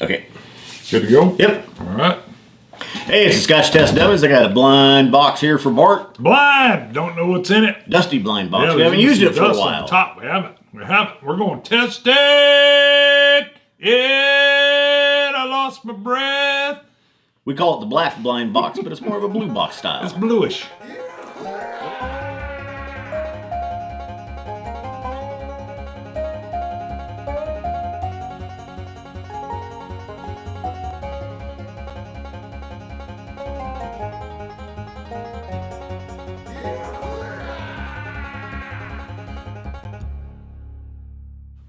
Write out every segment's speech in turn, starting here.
Okay. Good to go? Yep. All right. Hey, it's the Scotch Test Dummies. I got a blind box here for Bart. Blind. Don't know what's in it. Dusty blind box. Yeah, We haven't used it for a dust on while. the top. We haven't. We're going to test it. Yeah, I lost my breath. We call it the black blind box, but it's more of a blue box It's style. bluish.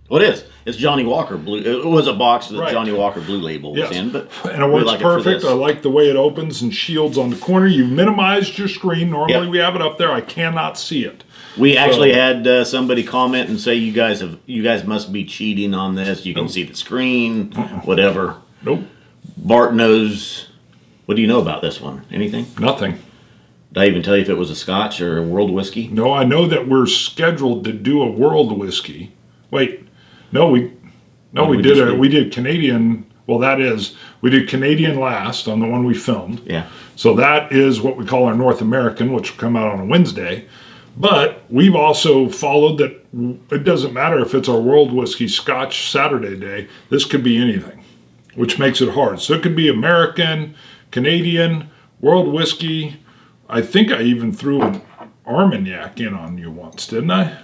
Well, it is. It's Johnny Walker Blue. It was a box that Right. Johnny Walker Blue label was Yes. in, but And it we works like it for perfect. this. I like the way it opens and shields on the corner. You've minimized your screen. Normally Yep. we have it up there. I cannot see it. We actually had somebody comment and say you guys must be cheating on this. You can see the screen, whatever. Nope. Bart knows. What do you know about this one? Anything? Nothing. Did I even tell you if it was a Scotch or a World Whiskey? No, I know that we're scheduled to do a world whiskey. Wait, no, we did Canadian. Well, we did Canadian last on the one we filmed. Yeah. So that is what we call our North American, which will come out on a Wednesday. But we've also followed that it doesn't matter if it's our world whiskey Scotch Saturday day. This could be anything, which makes it hard. So it could be American, Canadian, world whiskey. I think I even threw an Armagnac in on you once, didn't I?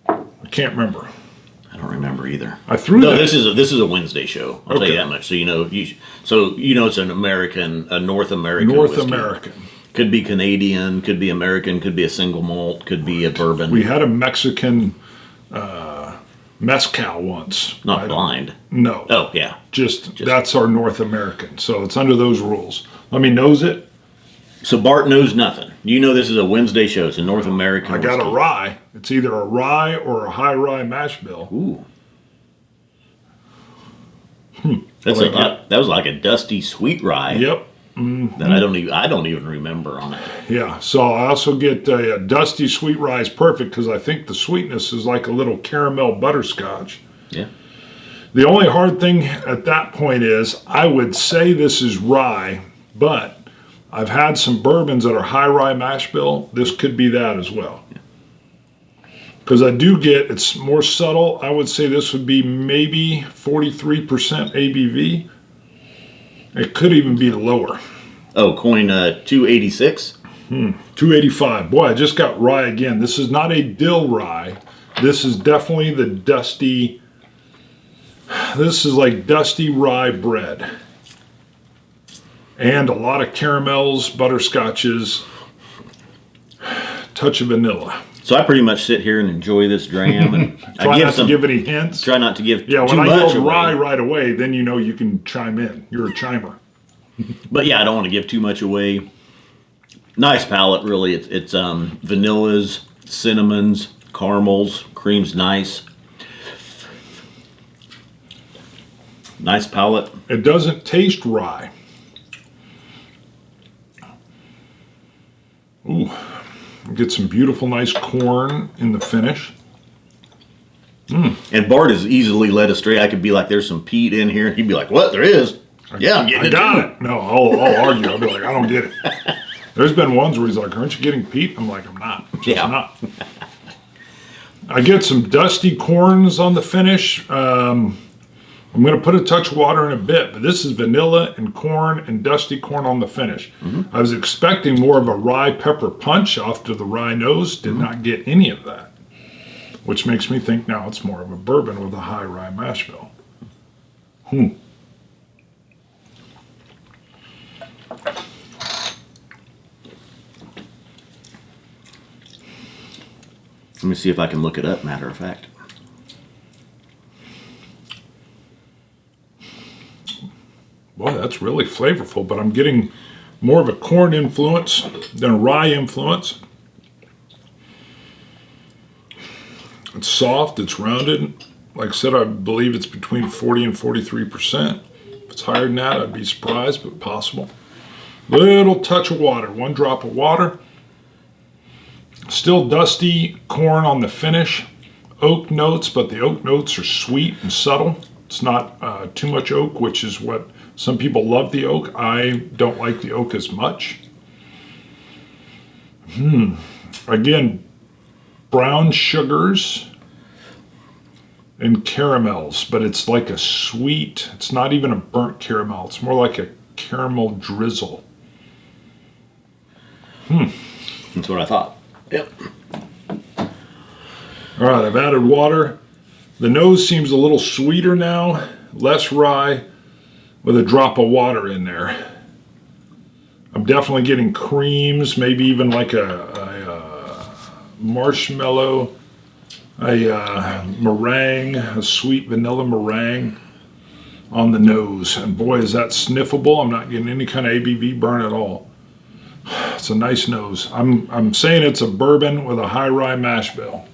I can't remember. I don't remember either. I threw No, that. this is a Wednesday show. I'll tell Okay. you that much. So you know it's an American, a North American. North whiskey. American. Could be Canadian, could be American, could be a single malt, could be a bourbon. We had a Mexican mezcal once. Not blind. No. Oh yeah. Just that's our North American. So it's under those rules. Let me nose it. So Bart knows nothing. You know this is a Wednesday show. It's a North American. I got a whiskey. rye. It's either a rye or a high rye mash bill. Ooh. That's that was like a dusty sweet rye. Yep. That I don't even remember on it. Yeah. So I also get a dusty sweet rye is perfect because I think the sweetness is like a little caramel butterscotch. Yeah. The only hard thing at that point is I would say this is rye, but I've had some bourbons that are high rye mash bill. This could be that as well. Because I do get, it's more subtle. I would say this would be maybe 43% ABV. It could even be lower. Oh, coin 286. 285. Boy, I just got rye again. This is not a dill rye. This is definitely the dusty. This is like dusty rye bread. And a lot of caramels, butterscotches, touch of vanilla. So I pretty much sit here and enjoy this dram, and Try not to give any hints. Try not to give Yeah, too when I much yelled away. rye right away, then you know you can chime in. You're a chimer. But yeah, I don't want to give too much away. Nice palate, really. It's vanillas, cinnamons, caramels, cream's nice. Nice palate. It doesn't taste rye. Ooh, get some beautiful, nice corn in the finish. And Bart is easily led astray. I could be like, "There's some peat in here," and he'd be like, "What? There is." Yeah, I'm getting I it. got too. it. No, I'll argue. I'll be like, I don't get it. There's been ones where he's like, aren't you getting peat? I'm like, I'm not. I'm just Yeah. not. I get some dusty corns on the finish. I'm going to put a touch of water in a bit, but this is vanilla and corn and dusty corn on the finish. I was expecting more of a rye pepper punch off to the rye nose. Did not get any of that, which makes me think now it's more of a bourbon with a high rye mash bill. Let me see if I can look it up. Matter of fact. Boy, that's really flavorful, but I'm getting more of a corn influence than a rye influence. It's soft, it's rounded. Like I said, I believe it's between 40 and 43%. If it's higher than that, I'd be surprised, but possible. Little touch of water, 1 drop of water. Still dusty corn on the finish. oak notes, but the oak notes are sweet and subtle. It's not too much oak, which is what some people love the oak. I don't like the oak as much. Again, brown sugars and caramels, but it's like a sweet, it's not even a burnt caramel. It's more like a caramel drizzle. That's what I thought. Yep. All right, I've added water. The nose seems a little sweeter now, less rye, with a drop of water in there. I'm definitely getting creams, maybe even like a marshmallow, a meringue, a sweet vanilla meringue on the nose. And boy, is that sniffable. I'm not getting any kind of ABV burn at all. It's a nice nose. I'm saying it's a bourbon with a high rye mash bill.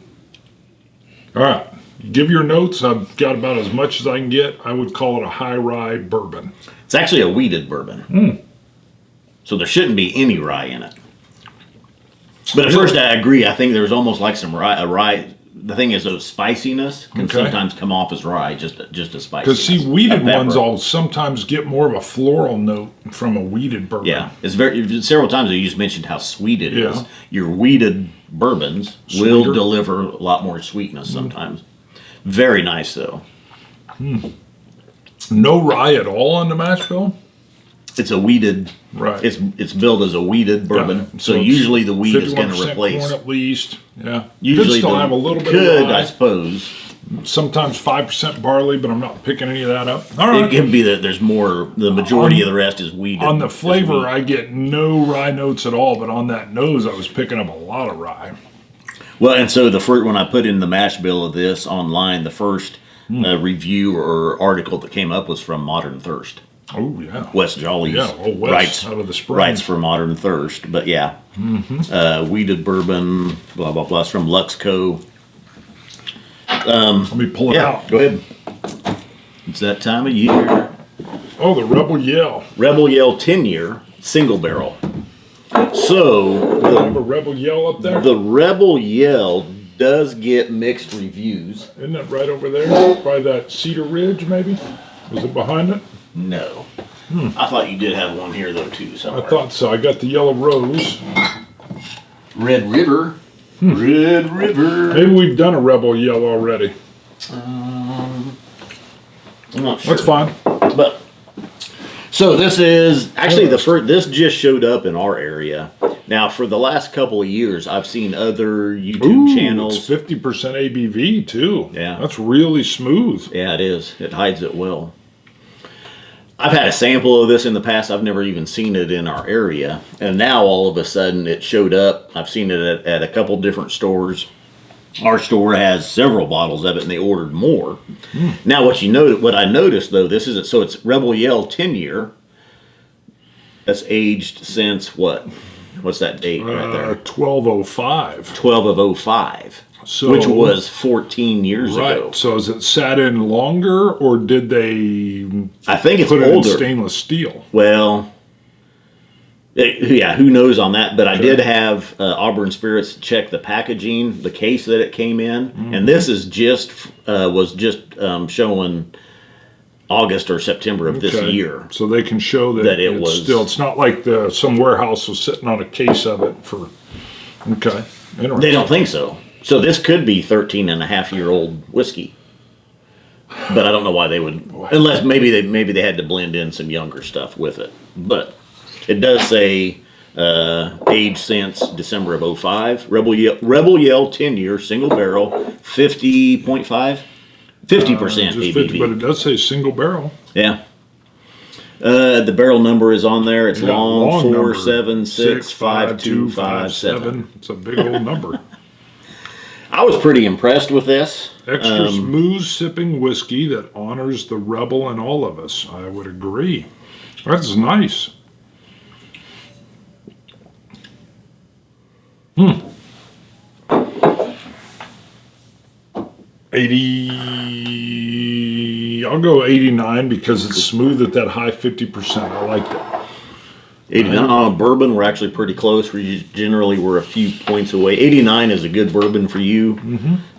All right, give your notes. I've got about as much as I can get. I would call it a high rye bourbon. It's actually a wheated bourbon. So there shouldn't be any rye in it. But at first I agree. I think there's almost like some rye. The thing is, those spiciness can sometimes come off as rye, just a spiciness. Because see, wheated ones all sometimes get more of a floral note from a wheated bourbon. Yeah, it's several times you just mentioned how sweet it is. Your wheated bourbons will deliver a lot more sweetness sometimes. Very nice though. No rye at all on the mash bill? It's a wheated. Right. It's billed as a wheated bourbon. Yeah. So usually the wheat is going to replace. Corn at least. Yeah. Usually could still have a little bit of rye. I suppose. Sometimes 5% barley, but I'm not picking any of that up. All right. It can be that there's more. The majority of the rest is wheated. On the flavor, I get no rye notes at all, but on that nose, I was picking up a lot of rye. Well, and so the first when I put in the mash bill of this online, the first review or article that came up was from Modern Thirst. Oh yeah, Wes Jolly's writes out of the Springs. Writes for Modern Thirst, but yeah, wheated bourbon, blah blah blah, it's from Luxco. Let me pull it out. Go ahead. It's that time of year. Oh, the Rebel Yell. Rebel Yell 10-year single barrel. So do you have a Rebel Yell up there? The Rebel Yell does get mixed reviews. Isn't that right over there by that Cedar Ridge? Maybe was it behind it? No. I thought you did have one here, though, too, somewhere. I thought so. I got the Yellow Rose. Red River. Red River. Maybe we've done a Rebel Yell already. I'm not sure. That's fine. But, so this is, actually, this just showed up in our area. Now, for the last couple of years, I've seen other YouTube channels. It's 50% ABV, too. Yeah. That's really smooth. Yeah, it is. It hides it well. I've had a sample of this in the past. I've never even seen it in our area. And now all of a sudden it showed up. I've seen it at a couple different stores. Our store has several bottles of it and they ordered more. Now what I noticed though, this is it. So it's Rebel Yell 10-year. That's aged since what? What's that date right there? 1205. 12 of 05. So, which was 14 years ago. So is it sat in longer, or did they? I think it's put it older. In stainless steel. Well, yeah, who knows on that? But I did have Auburn Spirits check the packaging, the case that it came in, and this is was just showing August or September of this year. So they can show that it was still. It's not like some warehouse was sitting on a case of it for. Okay, interesting. They don't think so. So this could be 13-and-a-half-year-old whiskey, but I don't know why they would, unless maybe they had to blend in some younger stuff with it. But it does say aged since December of 05. Rebel Yell 10-year single barrel, 50.5, 50% ABV. 50, but it does say single barrel. Yeah. The barrel number is on there. It's long 4765257. It's a big old number. I was pretty impressed with this. Extra smooth sipping whiskey that honors the rebel in all of us. I would agree. That's nice. 80. I'll go 89 because it's smooth at that high 50%. I liked it. 89 on a bourbon, we're actually pretty close. We're a few points away. 89 is a good bourbon for you.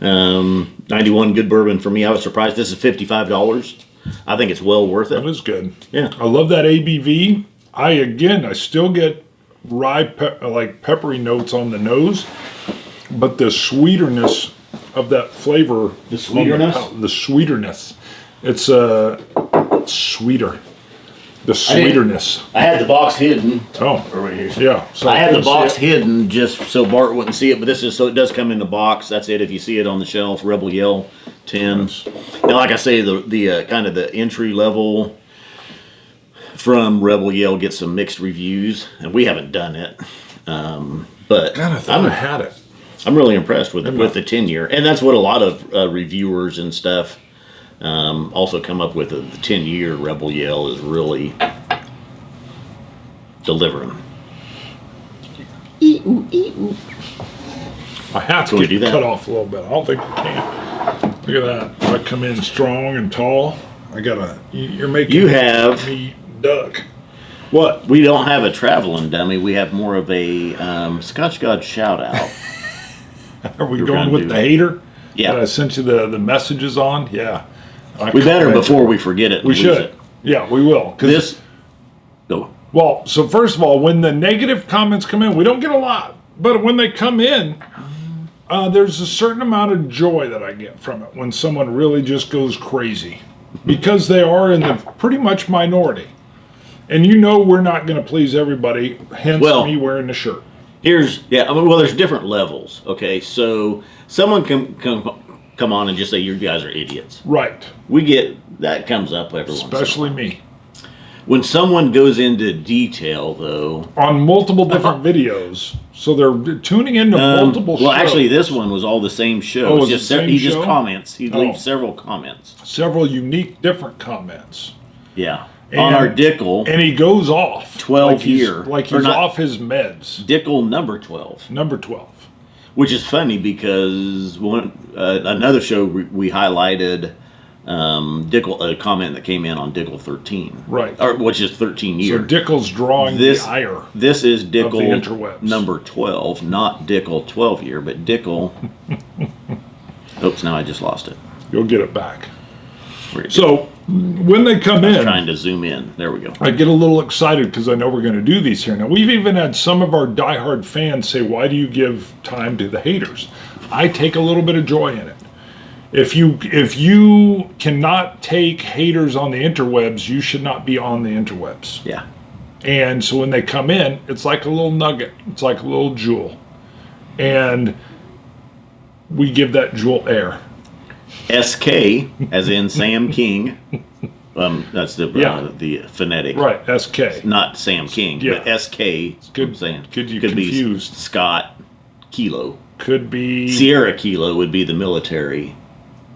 91 good bourbon for me. I was surprised. This is $55. I think it's well worth it. That is good. Yeah. I love that ABV. I still get rye, like peppery notes on the nose, but the sweeterness of that flavor. The sweeterness? The sweeterness. It's sweeter. The sweeterness. I had the box hidden. Oh, right here. Yeah. So I had the box hidden just so Bart wouldn't see it, but this is so it does come in the box. That's it. If you see it on the shelf, Rebel Yell 10. Now, like I say, the kind of the entry level from Rebel Yell gets some mixed reviews, and we haven't done it. But God, I thought I had it. I'm really impressed with the 10-year, and that's what a lot of reviewers and stuff also come up with. The 10-year Rebel Yell is really delivering. I have Can to we do get that? cut off a little bit. I don't think I can. Look at that. I come in strong and tall. You're making You have. me duck. What? We don't have a traveling dummy. We have more of a Scotch God shout out. Are we You're going gonna with do the it. hater? Yeah. That I sent you the messages on? Yeah. We better before we forget it. And We lose should. It. Yeah, we will. 'Cause- This. Go. Well, so first of all, when the negative comments come in, we don't get a lot. But when they come in, there's a certain amount of joy that I get from it when someone really just goes crazy. Because they are in the pretty much minority. And you know we're not going to please everybody, hence me wearing the shirt. There's different levels. Okay, so someone can come on and just say you guys are idiots. Right. We get that comes up every once in a while. Especially me. When someone goes into detail, though, On multiple different videos. So they're tuning into multiple shows. well, actually, this one was all the same show. Oh, It's was it just the same he just show? comments. He leaves Oh. several comments. Several unique different comments. Yeah, on our Dickel, And he goes off. 12 like he's- year. Like Or he's not- off his meds. Dickel number 12. Number 12. Which is funny because another show we highlighted Dickel, a comment that came in on Dickel 13, Right. or which is 13 So year. Dickel's drawing the ire. This is the Dickel interwebs. number 12, not Dickel 12 year, but Dickel. Oops! Now I just lost it. You'll get it back. Where'd it So when they come go? in, Trying to zoom in. There we go. I get a little excited because I know we're going to do these here. Now, we've even had some of our diehard fans say, why do you give time to the haters? I take a little bit of joy in it. If you cannot take haters on the interwebs, you should not be on the interwebs. Yeah. And so when they come in, it's like a little nugget. It's like a little jewel. And we give that jewel air. SK, as in Sam King. That's the Yeah. the phonetic. Right, SK. Not Sam King, Yeah. but SK. Good- I'm saying. good you Could confused. be Scott Kilo. Could be... Sierra Kilo would be the military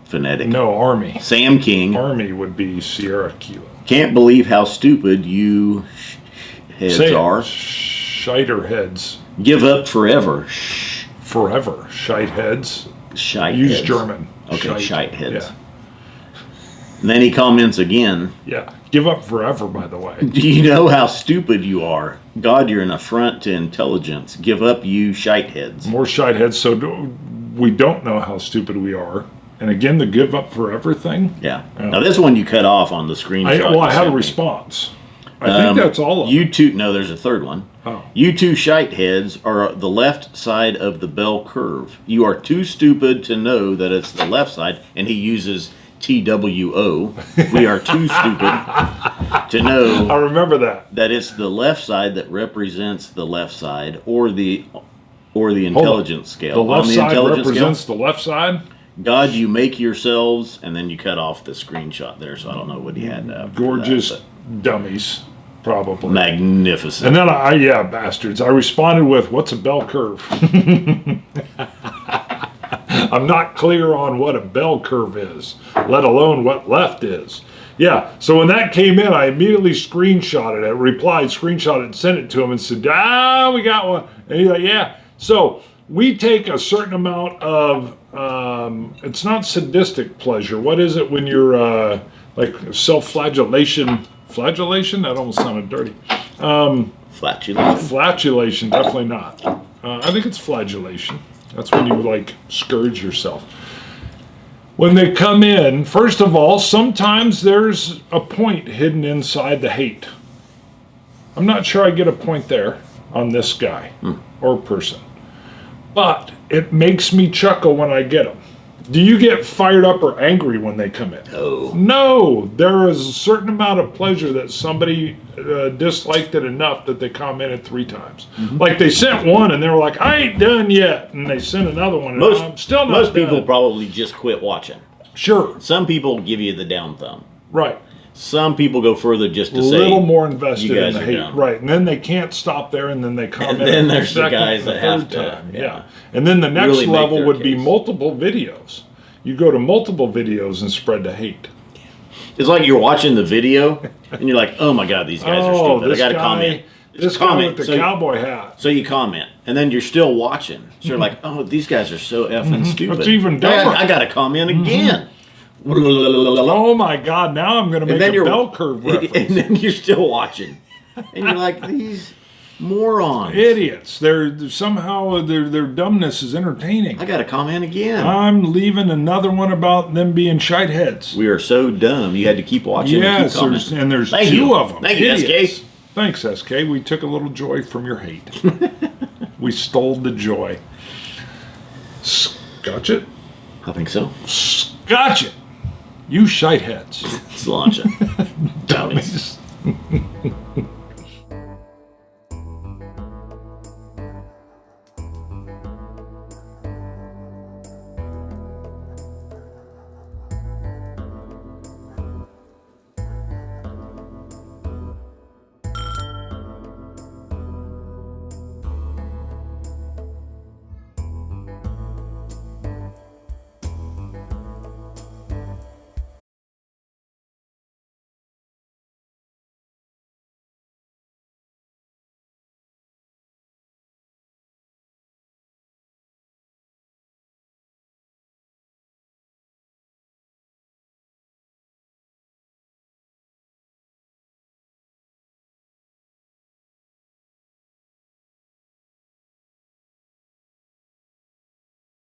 phonetic. No, Army. Sam King. Army would be Sierra Kilo. Can't believe how stupid you heads Say it. are. Shiter heads. Give up forever. Forever. Shite heads. Shite Use heads. German. Okay, shite heads. Yeah. And then he comments again. Yeah. Give up forever, by the way. Do you know how stupid you are? God, you're an affront to intelligence. Give up, you shite heads. More shite heads, so we don't know how stupid we are. And again, the give up forever thing. Yeah. Now this one you cut off on the screenshot. I you had a sent me. response. I think that's all of them. You two, no, there's a third one. Oh. You two shite heads are the left side of the bell curve. You are too stupid to know that it's the left side, and he uses TWO. We are too stupid to know I remember that. that it's the left side that represents the left side, or the intelligence scale. The left On side intelligence represents the left side. God, you make yourselves, and then you cut off the screenshot there, so I don't know what he had. After Gorgeous that, dummies, probably. but magnificent. And then bastards. I responded with, "What's a bell curve?" I'm not clear on what a bell curve is, let alone what left is. Yeah, so when that came in, I immediately screenshotted it, replied, screenshotted, and sent it to him and said, we got one. And he's like, yeah. So we take a certain amount of, it's not sadistic pleasure. What is it when you're like self-flagellation? Flagellation? That almost sounded dirty. Flatulation. Flatulation, definitely not. I think it's flagellation. That's when you like scourge yourself. When they come in, first of all, sometimes there's a point hidden inside the hate. I'm not sure I get a point there on this guy or person. But it makes me chuckle when I get them. Do you get fired up or angry when they come in? No. No. There is a certain amount of pleasure that somebody disliked it enough that they commented 3 times. Like they sent one and they were like, I ain't done yet. And they sent another one and I'm still not Most done. people probably just quit watching. Sure. Some people give you the down thumb. Right. Some people go further just to A say, little more invested you guys in the are hate. dumb. Right. And then they can't stop there and then they comment. And then there's the second, guys that have third to, time. yeah. And then the next Really make level their would be case. multiple videos. You go to multiple videos and spread the hate. It's like you're watching the video and you're like, oh my God, these guys are stupid. I got to comment. This guy with the cowboy hat. So you comment, and then you're still watching. So you're like, oh, these guys are so effing stupid. It's even dumber. I got to comment again. Oh my God! Now I'm going to make a bell curve reference. And then you're still watching, and you're like, these morons, Idiots! They're somehow their dumbness is entertaining. I got to comment again. I'm leaving another one about them being shite heads. We are so dumb. You had to keep watching. Yes, and keep commenting. there's Thank 2 you. of them. Thank you, Idiots. SK. Thanks, SK. We took a little joy from your hate. We stole the joy. Scotch it. I think so. Scotch it. You shite heads. Let's launch it. Brownies.